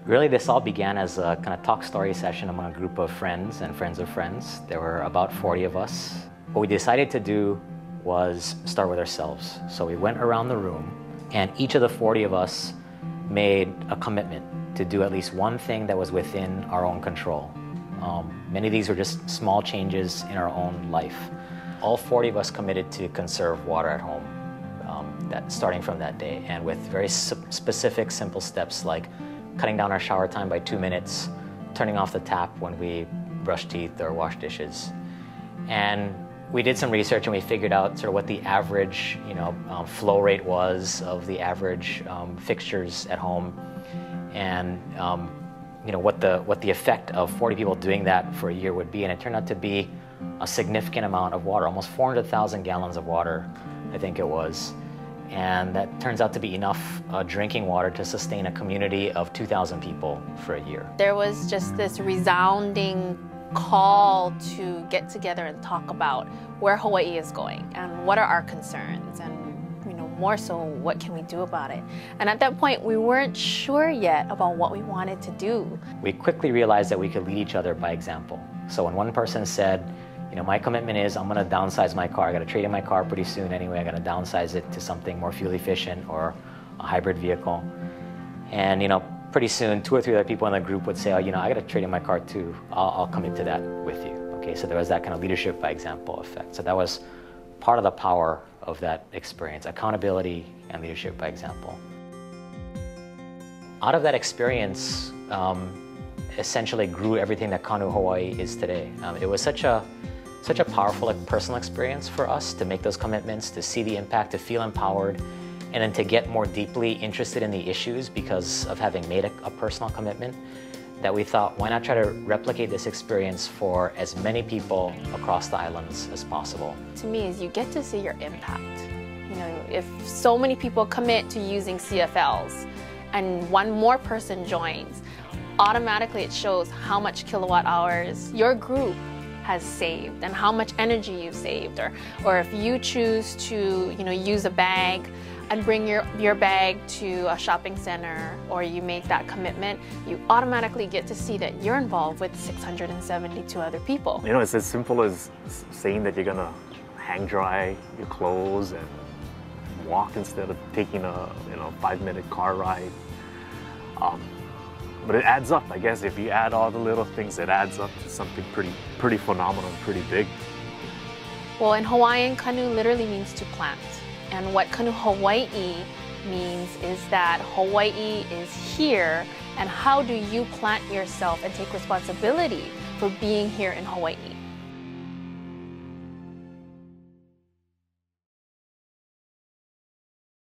Really, this all began as a kind of talk story session among a group of friends and friends of friends. There were about 40 of us. What we decided to do was start with ourselves. So we went around the room, and each of the 40 of us made a commitment to do at least one thing that was within our own control. Many of these were just small changes in our own life. All 40 of us committed to conserve water at home, starting from that day, and with very specific, simple steps like cutting down our shower time by 2 minutes, turning off the tap when we brush teeth or wash dishes. And we did some research and we figured out sort of what the average flow rate was of the average fixtures at home, and what the effect of 40 people doing that for a year would be. And it turned out to be a significant amount of water, almost 400,000 gallons of water, I think it was. And that turns out to be enough drinking water to sustain a community of 2,000 people for a year. There was just this resounding call to get together and talk about where Hawaii is going and what are our concerns, and more so, what can we do about it? And at that point, we weren't sure yet about what we wanted to do. We quickly realized that we could lead each other by example. So when one person said, my commitment is I'm going to downsize my car. I got to trade in my car pretty soon anyway. I got to downsize it to something more fuel efficient or a hybrid vehicle. And pretty soon, 2 or 3 other people in the group would say, I got to trade in my car too. I'll commit to that with you. Okay, so there was that kind of leadership by example effect. So that was part of the power of that experience: accountability and leadership by example. Out of that experience, essentially grew everything that Kanu Hawaii is today. It was such a powerful personal experience for us to make those commitments, to see the impact, to feel empowered, and then to get more deeply interested in the issues because of having made a personal commitment, that we thought, why not try to replicate this experience for as many people across the islands as possible. To me, is you get to see your impact. If so many people commit to using CFLs and one more person joins, automatically it shows how much kilowatt hours your group has saved and how much energy you've saved. Or if you choose to use a bag and bring your bag to a shopping center, or you make that commitment, you automatically get to see that you're involved with 672 other people. It's as simple as saying that you're gonna hang dry your clothes and walk instead of taking a 5-minute car ride. But it adds up, I guess. If you add all the little things, it adds up to something pretty phenomenal, pretty big. Well, in Hawaiian, Kanu literally means to plant. And what Kanu Hawaii means is that Hawaii is here, and how do you plant yourself and take responsibility for being here in Hawaii?